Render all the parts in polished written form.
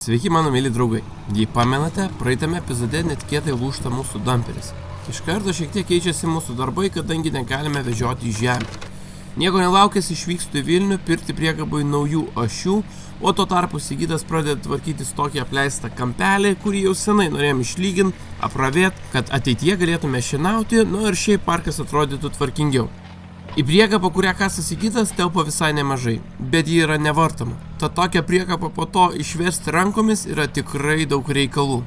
Sveiki mano mėly draugai. Jei pamenate, praeitame epizode netikėtai lūžta mūsų damperis. Iš karto šiek tiek keičiasi mūsų darbai, kadangi negalime vežioti į žemę. Nieko nelaukęs išvykstu į Vilnių pirkti priekabui naujų ašių, o tuo tarpu Sigitas pradeda tvarkytis tokį apleistą kampelį, kurį jau senai norėjom išlyginti, apravėti, kad ateityje galėtume šienauti, ir šiaip parkas atrodytų tvarkingiau. Į priekabą, kurią kasa Sigitas, telpa visai nemažai, bet ji yra nevartoma. Tad tokią priekabą po to išvesti rankomis yra tikrai daug reikalų.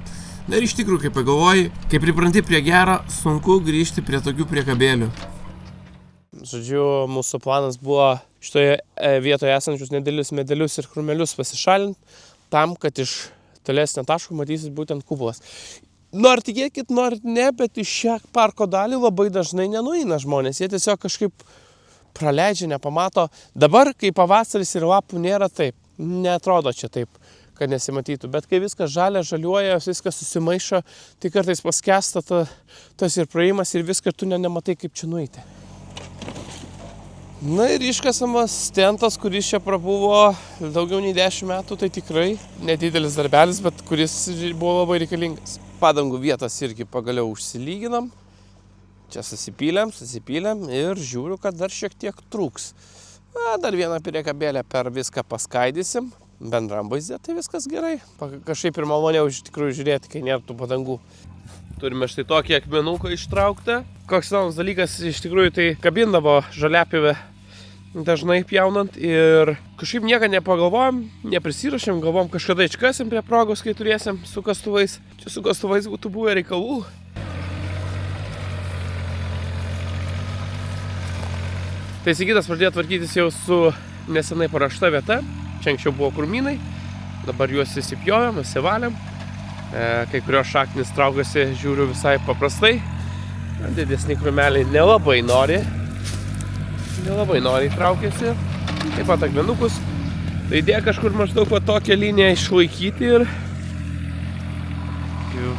Na ir iš tikrųjų, kaip pagalvoji, kai pripranti prie gero, sunku grįžti prie tokių priekabėlių. Žodžiu, mūsų planas buvo šitoje vietoje esančius nedėlius medelius ir krūmelius pasišalinti, tam, kad iš tolesnio taško matysis būtent kupolas. Nors tikėkit, nors ne, bet iš šią parko dalį labai dažnai nenueina žmonės. Jie tiesiog kažkaip praleidžia, nepamato. Dabar, kai pavasaris ir lapų nėra, taip, neatrodo čia taip, kad nesimatytų. Bet kai viskas žalia, žaliuoja, viskas susimaišo, tai kartais paskęsta tas ir praėjimas ir viską tu nematai, kaip čia nueiti. Na ir iškasamas stentas, kuris čia prabuvo daugiau nei 10 metų, tai tikrai nedidelis darbelis, bet kuris buvo labai reikalingas. Padangų vietas irgi pagaliau užsilyginam. Čia susipylėm ir žiūriu, kad dar šiek tiek trūks. Dar vieną priekabėlę per viską paskaidysim. Bendram vaizde tai viskas gerai. Kažkaip ir maloniau iš tikrųjų žiūrėti, kai nėra tų padangų. Turime štai tokį akmenuką ištrauktą. Koks įdomus dalykas, iš tikrųjų tai kabindavo žoliapjovę dažnai pjaunant ir kažkaip nieką nepagalvojom, neprisirašėm, galvom kažkada iškasim prie progos, kai turėsim su kastuvais. Čia su kastuvais būtų buvę reikalų. Tai Sigitas pradėjo tvarkytis jau su nesenai paruošta vieta. Čia anksčiau buvo krūmynai, dabar juos įsipjovėm, įsivalėm. Kai kurios šaknis traukiasi, žiūriu visai paprastai. Didesni krūmeliai nelabai nori traukiasi. Taip pat akmenukus. Tai idėja kažkur maždaug va tokią liniją išlaikyti ir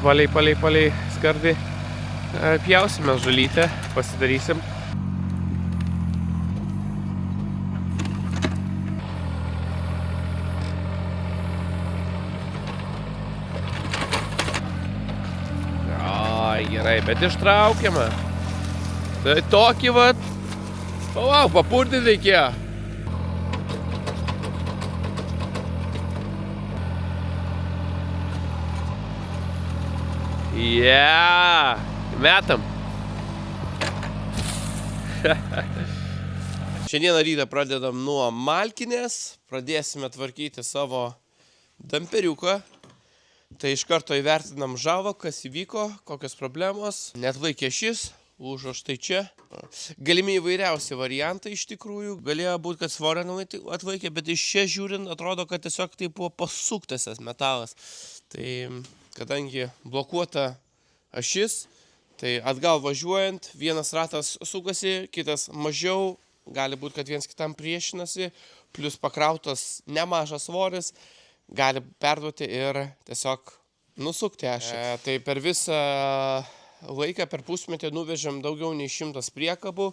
palei skardį pjausime žalytę, pasidarysim. Gerai, bet ištraukiama. Tai tokį vat. Wow, papurtinti reikėjo. Metam. Šiandieną rytą pradedam nuo malkinės. Pradėsime tvarkyti savo damperiuką. Tai iš karto įvertinam žalą, kas įvyko, kokios problemos. Neatlaikė šis, lūžo štai čia. Galimi įvairiausi variantai iš tikrųjų. Galėjo būti, kad svorio atlaikė, bet iš čia žiūrint atrodo, kad tiesiog tai buvo pasuktas tas metalas. Tai kadangi blokuota ašis, tai atgal važiuojant vienas ratas sukasi, kitas mažiau. Gali būti, kad viens kitam priešinasi, plus pakrautas nemažas svoris. Gali perduoti ir tiesiog nusukti ašį. Tai per visą laiką, per pusmetį nuvežėm daugiau nei 100 priekabų.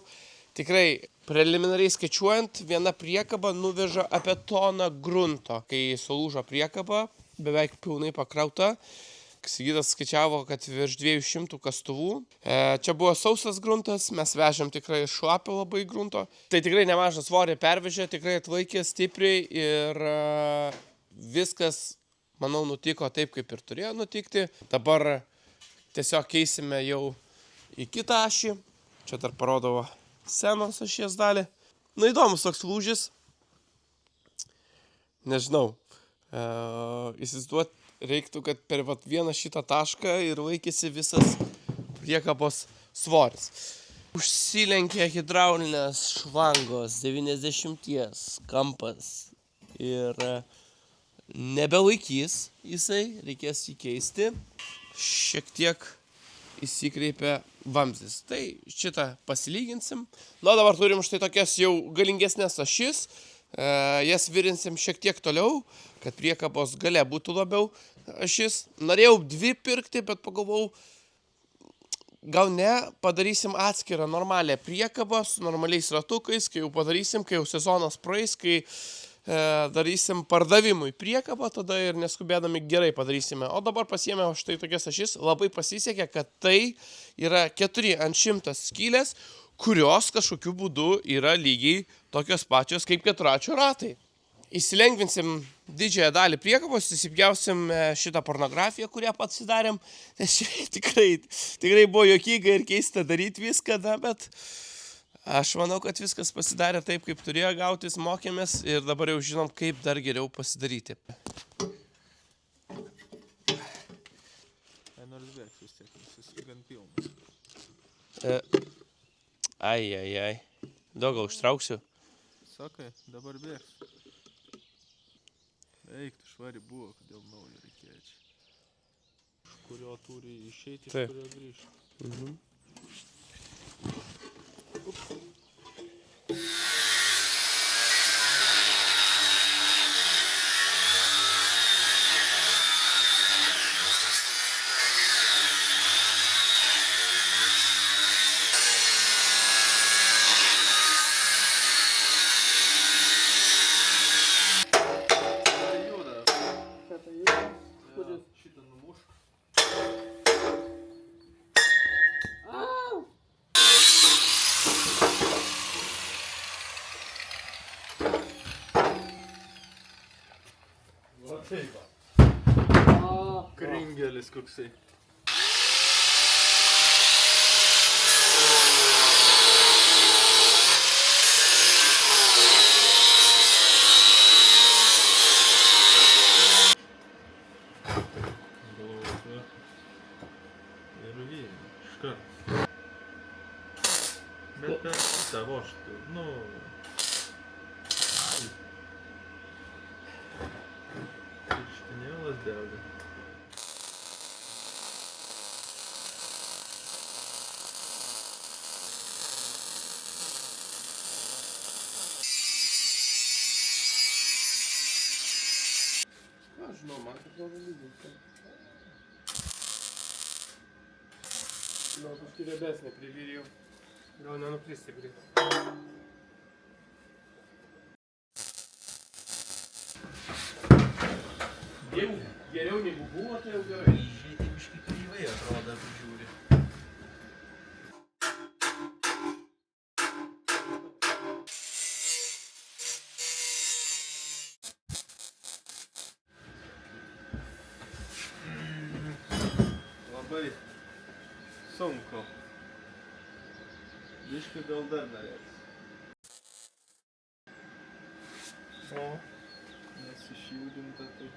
Tikrai preliminariai skaičiuojant, viena priekaba nuveža apie toną grunto. Kai sulūžo priekaba, beveik pilnai pakrauta, Sigitas skaičiavo, kad virš 200 kastuvų. Čia buvo sausas gruntas, mes vežėm tikrai šlapio labai grunto. Tai tikrai nemažą svorį pervežė, tikrai atlaikė stipriai ir viskas, manau, nutiko taip, kaip ir turėjo nutikti. Dabar tiesiog keisime jau į kitą ašį. Čia dar parodavo senos ašies dalį. Įdomus toks lūžis. Nežinau. Įsivaizduot reiktų, kad per vieną šitą tašką ir laikėsi visas priekabos svoris. Užsilenkė hidraulinės švangos 90 kampas ir nebelaikys jisai, reikės jį keisti. Šiek tiek įsikreipia vamzdis. Tai šitą pasilyginsim. Dabar turim štai tokias jau galingesnės ašis. Jas virinsim šiek tiek toliau, kad priekabos gale būtų labiau ašis. Norėjau 2 pirkti, bet pagalvojau, gal ne, padarysim atskirą normalią priekabą su normaliais ratukais, kai jau padarysim, kai jau sezonas praeis, kai darysim pardavimui priekabą, tada ir neskubėdami gerai padarysime. O dabar pasiėmė štai tokias ašis, labai pasisekė, kad tai yra 4 ant 100 skylės, kurios kažkokiu būdu yra lygiai tokios pačios kaip keturračių ratai. Įsilengvinsim didžiąją dalį priekabos, įsipjausim šitą pornografiją, kurią pasidarėm, nes tikrai buvo juokinga ir keista daryti viską, bet aš manau, kad viskas pasidarė taip, kaip turėjo gautis, mokėmės ir dabar jau žinom, kaip dar geriau pasidaryti. Nors bėgs vis tiek, jis gan pilnas. Ai. Daug užtrauksiu. Sakai, dabar bėgs. Eik, tu švari buvo, kodėl naujo reikėjo čia. Iš kurio turi išeiti, iš kurio grįžti. Šitą numušk. Va taip va. Kringelis koksai. Bet per šitą voštų, pirštinėlas dega. Aš žinau, man kaip labai lygiai. Gal kažkai riebesnė privyrijau. Gal nenukristi greit. Jeigu geriau negu buvo, tai jau gerai. Žiūrėti biškai kreivai atrodo, žiūri. Labai sunku. Biškai gal dar norėtis. O, nes išjudinta tai.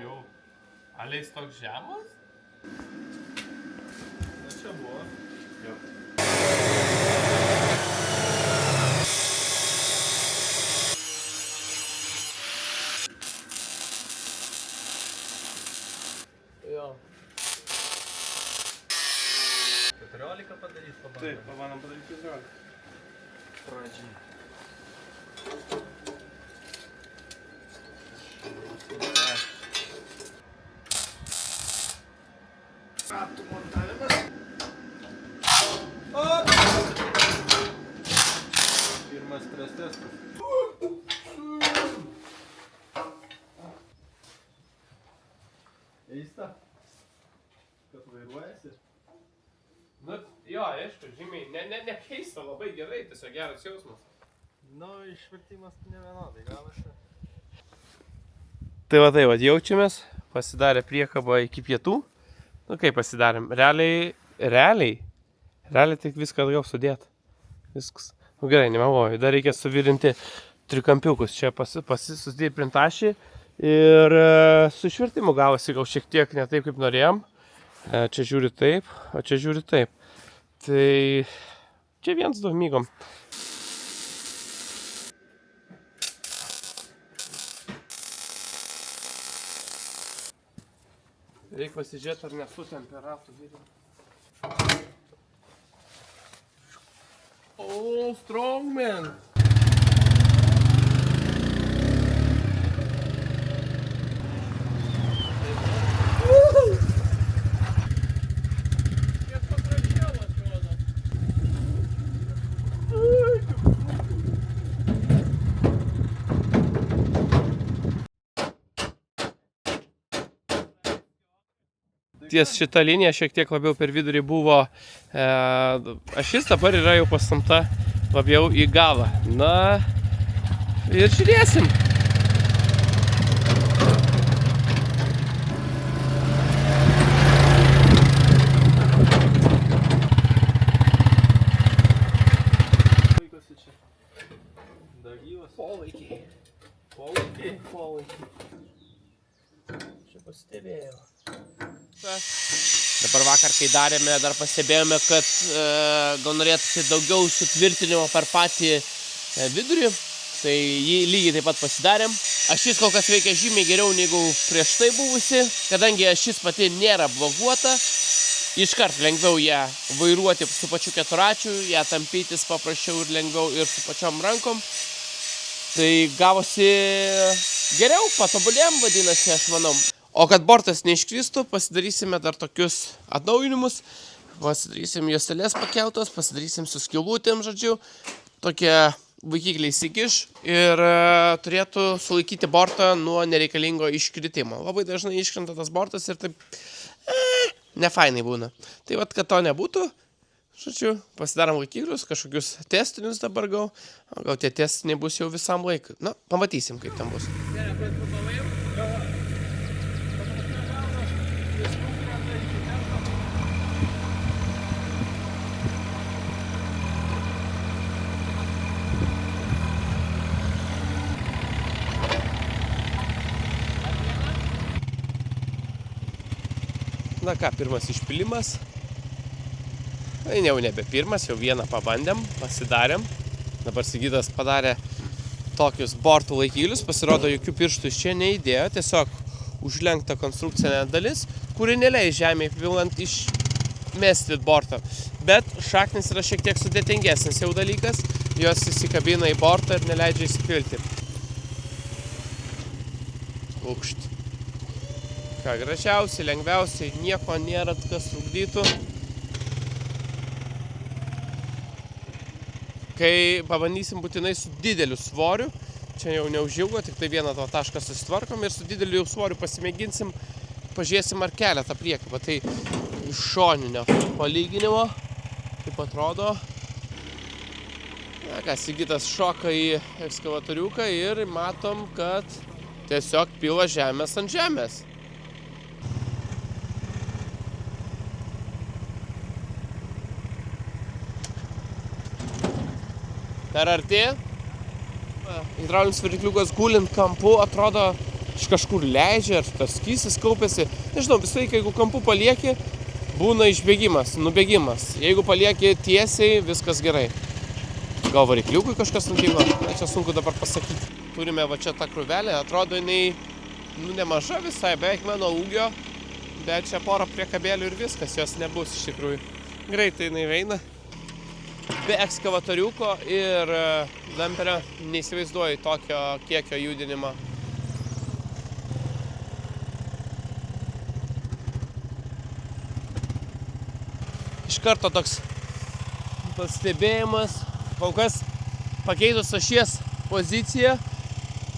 Jau. Aleis toks žemas? Na čia buvo. Jau. Jo. 14 padarys pabandom. Taip, pabandom padaryti 14. Pradžiai. Ratų montavimas. Pirmas stres testas. Eista? Kad vairuojasi? Nu, jo, aišku, žymiai, ne keista, labai gerai, tiesiog geras jausmas. Nu, išvertimas ne vienodai gavosi. Tai va, jaučiamės, pasidarė priekabą iki pietų. Nu, kaip pasidarėm, realiai tik viską atgal sudėt. Viskas. Nu, gerai, nemeluoju, dar reikia suvirinti trikampiukus. Čia sustiprint ašį ir su išvertimu gavosi gal šiek tiek ne taip, kaip norėjom. Čia žiūri taip, o čia žiūri taip. Tai čia 1-2 mygom. Reikia pasižiūrėti, ar nesu temperatų virinti. Oh, strong man! ties šitą liniją šiek tiek labiau per vidurį buvo ašis, dabar yra jau pastumta labiau į galą. Na ir žiūrėsim. Pastebėjau. Dabar vakar, kai darėme, dar pastebėjome, kad gal norėtųsi daugiau sutvirtinimo per patį vidurį, tai jį lygiai taip pat pasidarėm. Ašis kol kas veikia žymiai geriau negu prieš tai buvusi, kadangi ašis pati nėra blokuota, iškart lengviau ją vairuoti su pačiu keturačiu, ją tampytis paprasčiau ir lengviau ir su pačiom rankom. Tai gavosi geriau, patobulėjom, vadinasi, aš manau. O kad bortas neiškristų, pasidarysime dar tokius atnaujinimus. Pasidarysim juostelės pakeltos, pasidarysim su skylutėm, žodžiu. Tokie vaikikliai įsikiš ir turėtų sulaikyti bortą nuo nereikalingo iškritimo. Labai dažnai iškrenta tas bortas ir taip nefainai būna. Tai vat, kad to nebūtų, žodžiu, pasidarom vaikiklius, kažkokius testinius dabar gal tie testiniai bus jau visam laikui. Na, pamatysim, kaip ten bus. Na ką, pirmas išpilimas. Tai jau nebe pirmas, jau vieną pabandėm, pasidarėm. Dabar Sigitas padarė tokius bortų laikiklius, pasirodo, jokių pirštų iš čia neįdėjo, tiesiog užlenkta konstrukcinė dalis, kuri neleis žemėje pilant išmesti bortą. Bet šaknis yra šiek tiek sudėtingesnis jau dalykas, jos įsikabina į bortą ir neleidžia įsipilti. Lūkšt. Ką gražiausiai, lengviausiai, nieko nėra, kas trukdytų. Kai pabandysim būtinai su dideliu svoriu, čia jau neužilgo, tik tai vieną to tašką susitvarkom ir su dideliu svoriu pasimėginsim, pažiūrėsim ar keletą priekabą. Tai iš šoninio palyginimo, kaip atrodo. Na ką, Sigitas šoka į ekskavatoriuką ir matom, kad tiesiog pila žemės ant žemės. Per arti. Hidraulinis varikliukas gulint kampu atrodo iš kažkur leidžia, ar tas skystis kaupiasi. Nežinau, visai, jeigu kampu palieki, būna išbėgimas, nubėgimas. Jeigu palieki tiesiai, viskas gerai. Gal varikliukui kažkas nutiko? Na, čia sunku dabar pasakyti. Turime va čia tą krūvelę, atrodo jinai nemaža visai, beveik mano ūgio, bet čia porą priekabėlių ir viskas, jos nebus iš tikrųjų. Greitai jinai veina. Be ekskavatoriuko ir damperio neįsivaizduoju tokio kiekio judinimo. Iš karto toks pastebėjimas, kol kas pakeitus ašies poziciją,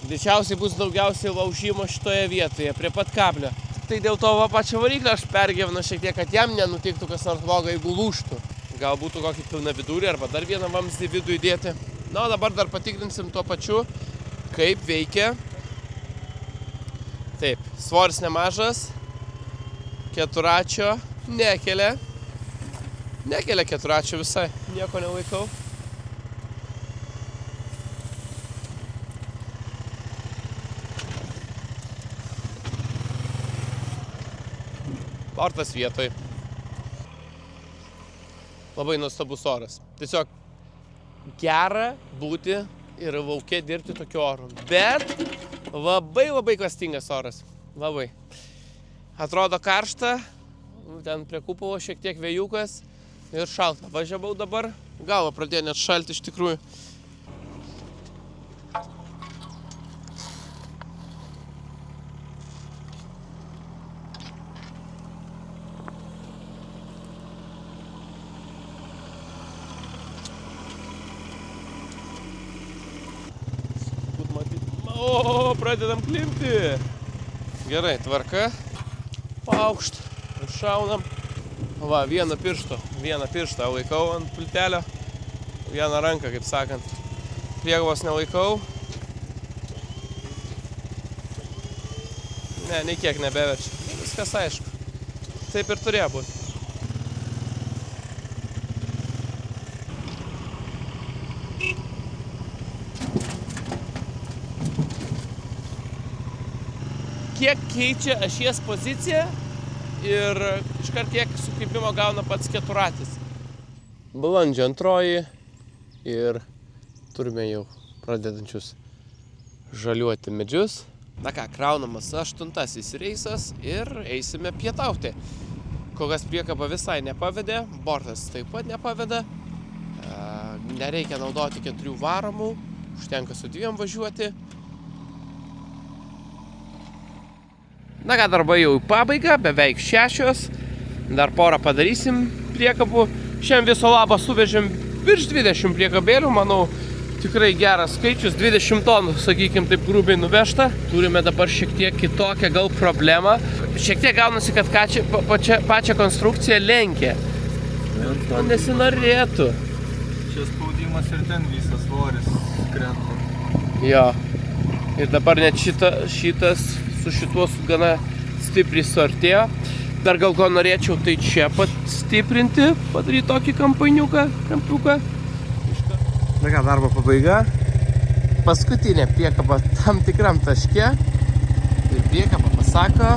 greičiausiai bus daugiausiai laužimo šitoje vietoje, prie pat kablio. Tai dėl to pačio variklio aš pergyvenu šiek tiek, kad jam nenutiktų kas nors blogo, jeigu lūžtų. Gal būtų kokį pilną vidurį arba dar vieną vamzdį vidų įdėti. Na, o dabar dar patikrinsim tuo pačiu, kaip veikia. Taip, svoris nemažas, keturačio nekelia. Nekelia keturačio visai, nieko nelaikau. Bortas vietoj. Labai nuostabus oras. Tiesiog gera būti ir lauke dirbti tokiu oru. Bet labai klastingas oras. Labai. Atrodo karšta, ten prie kupovo šiek tiek vėjukas ir šalta. Važiavau dabar, galva pradėjo net šalti iš tikrųjų. O, pradedam klimpti. Gerai, tvarka. Paaukšt. Šaunam. Va, vieną pirštą laikau ant pultelio. Vieną ranką, kaip sakant. Priegavos nelaikau. Ne, nei kiek nebeverčia. Viskas aišku. Taip ir turėjo būti. Kiek keičia ašies poziciją ir iškart kiek sukrypimo gauna pats keturatis. Balandžio 2 ir turime jau pradedančius žaliuoti medžius. Na ką, kraunamas 8 reisas ir eisime pietauti. Kol kas priekaba visai nepavedė, bortas taip pat nepavedė. Nereikia naudoti 4 varomų, užtenka su 2 važiuoti. Na ką, darbai jau į pabaigą, beveik 6. Dar porą padarysim priekabų. Šiandien viso labo suvežėm virš 20 priekabėlių, manau, tikrai geras skaičius, 20 tonų, sakykim, taip grubiai nuvežta. Turime dabar šiek tiek kitokią gal problemą. Šiek tiek gaunasi, kad pačią konstrukciją lenkia. To nesinorėtų. Čia spaudimas ir ten visas svoris krenta. Jo. Ir dabar net šitas su šituos gana stipriai suartėjo. Dar gal ko norėčiau tai čia pat stiprinti, padaryti tokį kampuką. Na ką, darbo pabaiga. Paskutinė priekaba tam tikram taške. Ir priekaba pasako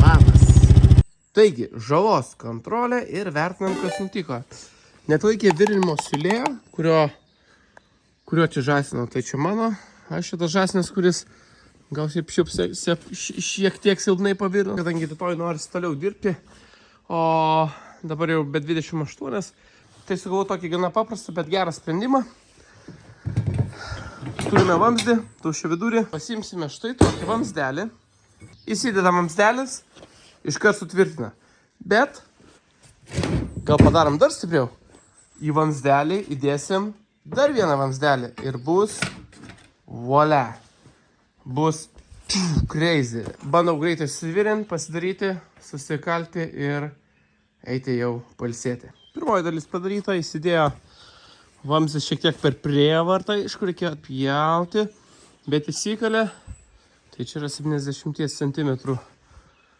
labas. Taigi, žalos kontrolė ir vertinam, kas nutiko. Netlaikė virinimo siūlėjo, kurio čia žąsinau. Tai čia mano. Aš šitas žąsinas, kuris gal šiek tiek silpnai pavirino, kadangi rytoj norisi toliau dirbti. O dabar jau be 28. Tai sugalvojau tokį gana paprastą, bet gerą sprendimą. Turime vamzdį, tuščią vidurį. Pasimsime štai tokį vamzdelį. Įsideda vamzdelis, iškart sutvirtina. Bet, gal padarom dar stipriau. Į vamzdelį įdėsim dar vieną vamzdelį. Ir bus, voila. Bus crazy. Bandau greitai susivirinti, pasidaryti, susikalti ir eiti jau pailsėti. Pirmoji dalis padaryta, įsidėjo vamzdis šiek tiek per prievartą, iš kur reikėjo atpjauti, bet įsikalė. Tai čia yra 70 cm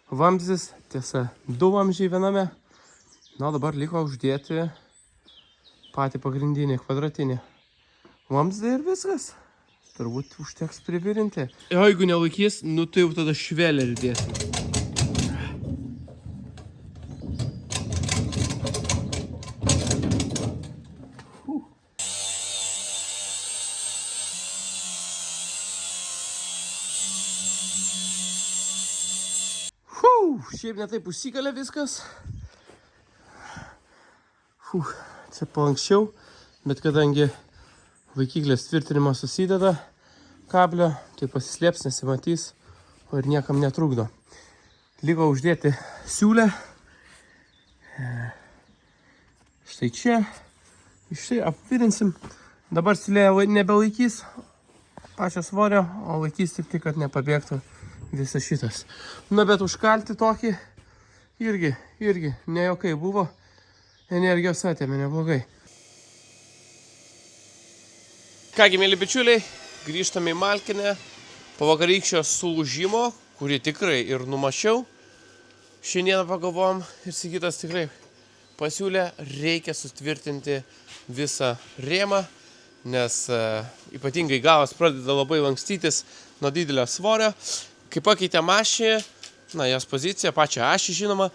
vamzdis, tiesa, 2 vamzdžiai viename. Na, dabar liko uždėti patį pagrindinį kvadratinį vamzdį ir viskas. Turbūt užteks privirinti. O jeigu nelaikys, nu tai jau tada švelerį dėsim. Šiaip netaip užsikalė viskas. Čia palanksčiau, bet kadangi vaikiklės tvirtinimas susideda kablio, tai pasislėps, nesimatys, o ir niekam netrukdo. Liko uždėti siūlę. Štai čia. Štai apvirinsim. Dabar siūlė nebelaikys pačio svorio, o laikys tik, kad nepabėgtų visas šitas. Na, bet užkalti tokį irgi nejokai buvo. Energijos atėmė neblogai. Kągi, mėly bičiuliai, grįžtame į Malkinę po vakarykščio sulūžimo, kurį tikrai ir numačiau. Šiandieną pagalvom ir Sigitas tikrai pasiūlė, reikia sutvirtinti visą rėmą, nes ypatingai galas pradeda labai lankstytis nuo didelio svorio. Kai pakeitėm ašį, jos poziciją, pačią ašį žinoma,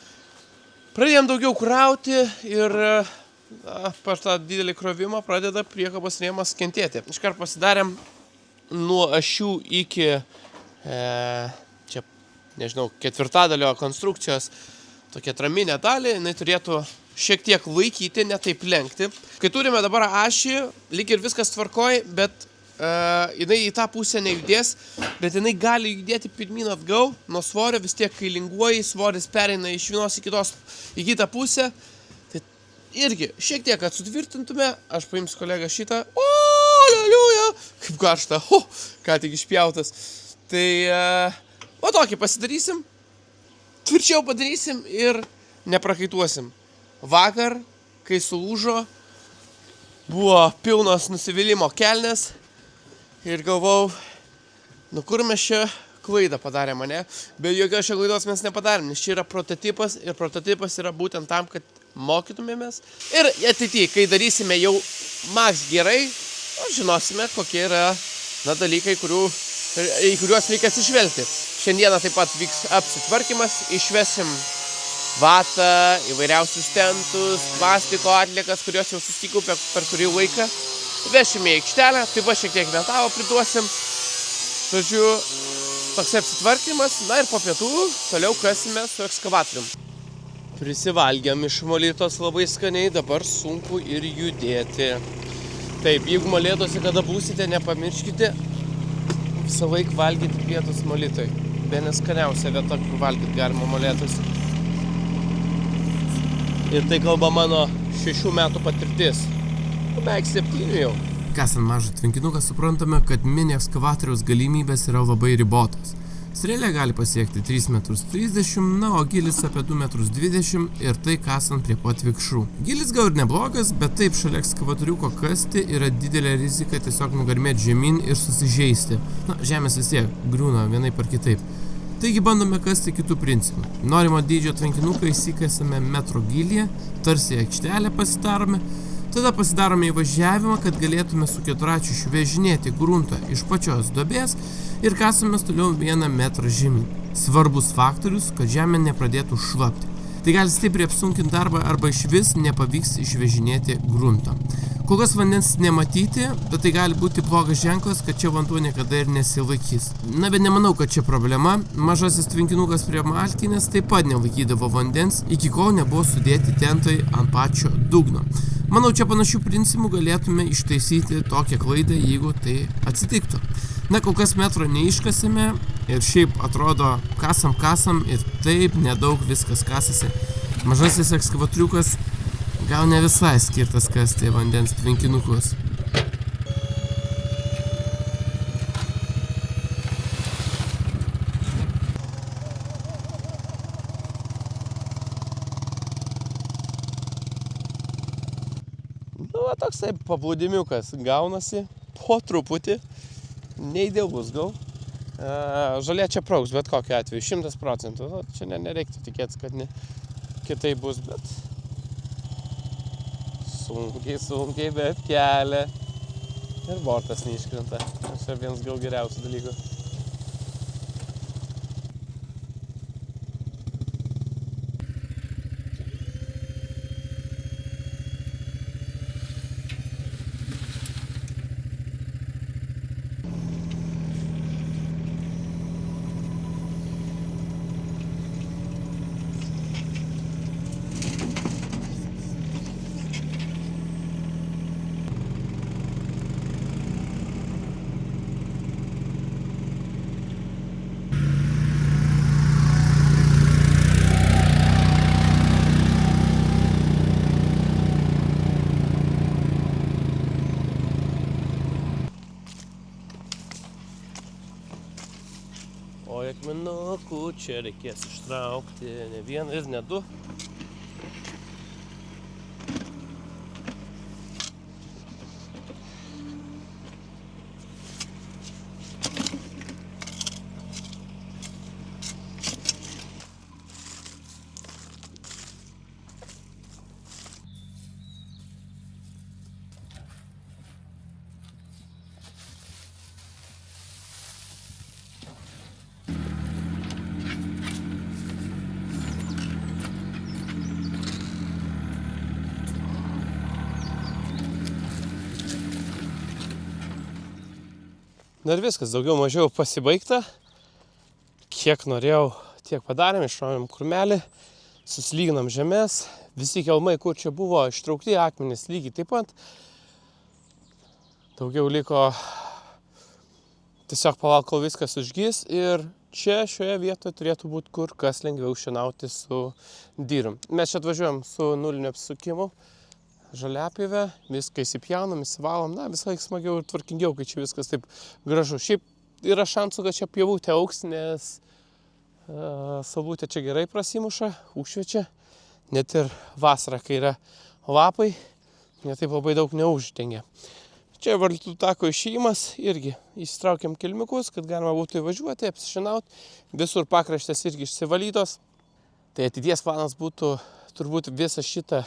pradėjom daugiau krauti ir per tą didelį krovimą pradeda priekabos rėmas kentėti. Iškart pasidarėm nuo ašių iki, čia, nežinau, 4/4 konstrukcijos tokia traminė dalį, jinai turėtų šiek tiek laikyti, ne taip lenkti. Kai turime dabar ašį, lyg ir viskas tvarkoj, bet jinai į tą pusę nejudės, bet jinai gali judėti pirmyn atgal, nuo svorio vis tiek kai linguoji, svoris pereina iš vienos į kitą pusę. Tai irgi šiek tiek, kad sutvirtintume, aš paimsiu kolegą šitą, aliuja, kaip karšta, ką tik išpjautas. Tai, tokį pasidarysim tvirčiau padarysim ir neprakaituosim. Vakar, kai sulūžo, buvo pilnos nusivylimo kelnes ir galvojau, nu kur mes čia klaidą padarėm, ne? Bet jokios čia klaidos mes nepadarėm, nes čia yra prototipas ir prototipas yra būtent tam, kad mokytumėmės. Ir ateityje, kai darysime jau max gerai, žinosime, kokie yra dalykai, į kuriuos reikia atsižvelgti. Šiandieną taip pat vyks apsitvarkymas, išvesim vatą, įvairiausius tentus, plastiko atliekas, kurios jau susikaupė per kurį laiką. Vešime į aikštelę, taip pat šiek tiek metalo priduosim. Žodžiu, toks apsitvarkymas, na ir po pietų toliau kasime su ekskavatorium. Prisivalgiam iš Molėtos labai skaniai, dabar sunku ir judėti. Taip, jeigu Molėtose kada būsite, nepamirškite visą laiką valgyti pietus Molėtoj. Bene skaniausia vieta, kur valgyti galima Molėtose. Ir tai kalba mano 6 metų patirtis. Beveik 7 jau. Kasant mažą tvenkinuką suprantame, kad mini ekskavatoriaus galimybės yra labai ribotos. Strėlė gali pasiekti 3,30 m, na, o gilis apie 2,20 m ir tai kasant prie pat vikšrų. Gilis gal ir neblogas, bet taip šalia ekskavatoriuko kasti yra didelė rizika tiesiog nugarmėti žemyn ir susižeisti. Na, žemės vis tiek griūna vienaip ar kitaip. Taigi bandome kasti kitų principų. Norimo dydžio tvenkinuką įsikasame metro gylyje, tarsi aikštelę pasidarome, tada pasidarome įvažiavimą, kad galėtume su keturračiu išvežinėti gruntą iš pačios duobės ir kasame toliau 1 metrą žemyn. Svarbus faktorius, kad žemė nepradėtų šlapti. Tai gali stipriai apsunkinti darbą arba išvis nepavyks išvežinėti gruntą. Kol kas vandens nematyti, bet tai gali būti blogas ženklas, kad čia vanduo niekada ir nesilaikys. Na, bet nemanau, kad čia problema. Mažasis tvenkinukas prie Malkinės taip pat nelaikydavo vandens, iki kol nebuvo sudėti tentai ant pačio dugno. Manau, čia panašių principų galėtume ištaisyti tokią klaidą, jeigu tai atsitiktų. Na, kol kas metro neiškasime ir šiaip atrodo kasam ir taip nedaug viskas kasasi. Mažasis ekskavatoriukas gal ne visai skirtas kasti vandens tvenkinukus. Nu, va toksai paplūdimiukas gaunasi po truputį, neįdėlus gal. Žolė čia prauks, bet kokiu atveju, 100%. Čia nereiktų tikėtis, kad kitaip bus, bet sunkiai, bet kelia. Ir bortas neiškrenta. Čia vienas gal geriausių dalykų. O akmenukų čia reikės ištraukti ne vieną ir ne 2. Na ir viskas, daugiau mažiau pasibaigta. Kiek norėjau, tiek padarėm, išraunėm krūmelį, susilyginam žemės. Visi kelmai, kur čia buvo ištraukti, akmenys lygiai taip pat. Daugiau liko tiesiog palauk, kol viskas užgis. Ir čia šioje vietoje turėtų būti kur kas lengviau šienauti su dyrum. Mes čia atvažiuojam su nuliniu apsukimu. Žaliapjovę, viską įsipjaunam, įsivalom, na, visą laiką smagiau ir tvarkingiau, kai čia viskas taip gražu. Šiaip yra šansų, kad čia pjovutė auks, nes Saulutė čia gerai prasimuša, užšviečia. Net ir vasarą, kai yra lapai, netaip labai daug neuždengia. Čia varlių tako išėjimas, irgi įsitraukiam kelmiukus, kad galima būtų įvažiuoti, apsišinauti. Visur pakraštės irgi išsivalytos. Tai ateities planas būtų turbūt visą šitą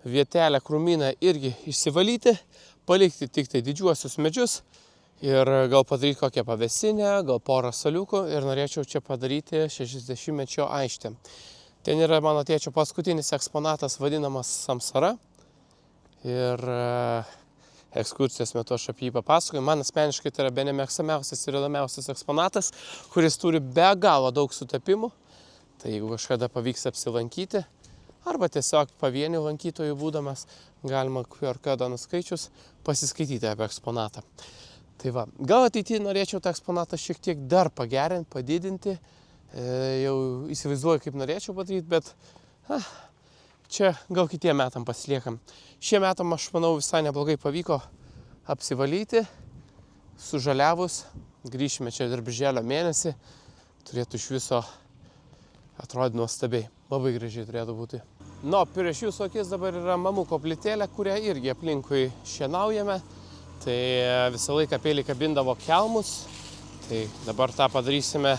vietelę krūmyną irgi išsivalyti, palikti tik tai didžiuosius medžius ir gal padaryti kokią pavėsinę, gal porą saliukų ir norėčiau čia padaryti 60-mečio aikštę. Ten yra mano tėčio paskutinis eksponatas vadinamas Samsara ir ekskursijos metu aš apie jį papasakoju. Man asmeniškai tai yra bene mėgstamiausias ir įdomiausias eksponatas, kuris turi be galo daug sutapimų. Tai jeigu kažkada pavyks apsilankyti, arba tiesiog pavienių lankytojų būdamas, galima QR kodą nuskaičius pasiskaityti apie eksponatą. Tai va, gal ateityje norėčiau tą eksponatą šiek tiek dar pagerinti, padidinti. Jau įsivaizduoju, kaip norėčiau padaryti, bet čia gal kitiem metam pasiliekam. Šie metam, aš manau, visai neblogai pavyko apsivalyti, sužaliavus. Grįšime čia ir birželio mėnesį. Turėtų iš viso atrodyti nuostabiai. Labai gražiai turėtų būti. Prieš jūsų akis dabar yra mamų koplytėlė, kurią irgi aplinkui šienaujame. Tai visą laiką peiliai kabindavo kelmus. Tai dabar tą padarysime,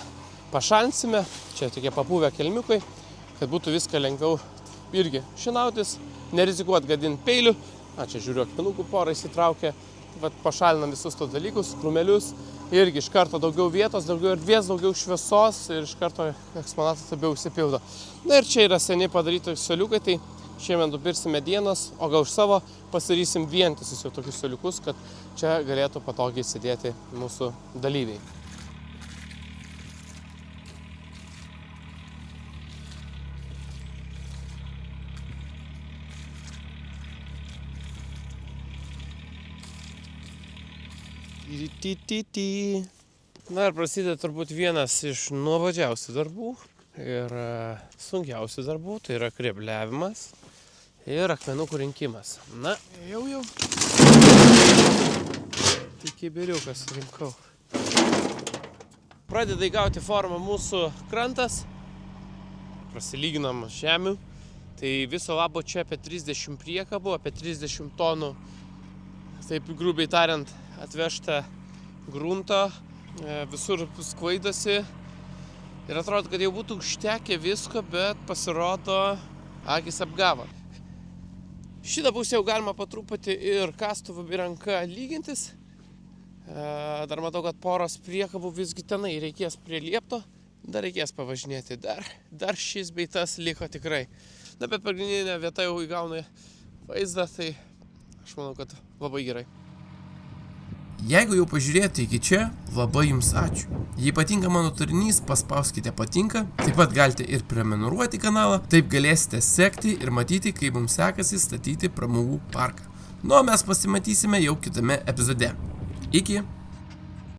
pašalinsime. Čia tokie papuvę kelmiukai, kad būtų viską lengviau irgi šienautis, nerizikuot gadinti peilių. Čia žiūriu, akmenukų porą įsitraukia. Pašalinam visus tos dalykus, krūmelius. Irgi iš karto daugiau vietos, daugiau erdvės, daugiau šviesos ir iš karto eksponatas labiau užsipildo. Ir čia yra seniai padaryti soliukai, tai šiemet nupirsim medienos, o gal už savo pasidarysim vientisus jau tokius soliukus, kad čia galėtų patogiai sėdėti mūsų dalyviai. Ir prasideda turbūt vienas iš nuobodžiausių darbų ir sunkiausių darbų, tai yra krėbliavimas ir akmenukų rinkimas. Jau. Tik kibiriukas rinkau. Pradeda įgauti formą mūsų krantas, prasilyginam žemių, tai viso labo čia apie 30 priekabų, apie 30 tonų, taip grubiai tariant, atvežta grunto, visur sklaidosi ir atrodo, kad jau būtų užtekę visko, bet pasirodo akis apgavo. Šitą pusę jau galima patruputį ir kastuvu bei ranka lygintis. Dar matau, kad poros priekabų visgi tenai reikės prie liepto, dar reikės pavažinėti, dar šis bei tas liko tikrai. Bet pagrindinė vieta jau įgauna vaizdą, tai aš manau, kad labai gerai. Jeigu jau pažiūrėjote iki čia, labai jums ačiū. Jei patinka mano turinys, paspauskite patinka, taip pat galite ir prenumeruoti kanalą, taip galėsite sekti ir matyti, kaip mums sekasi statyti pramogų parką. O mes pasimatysime jau kitame epizode. Iki!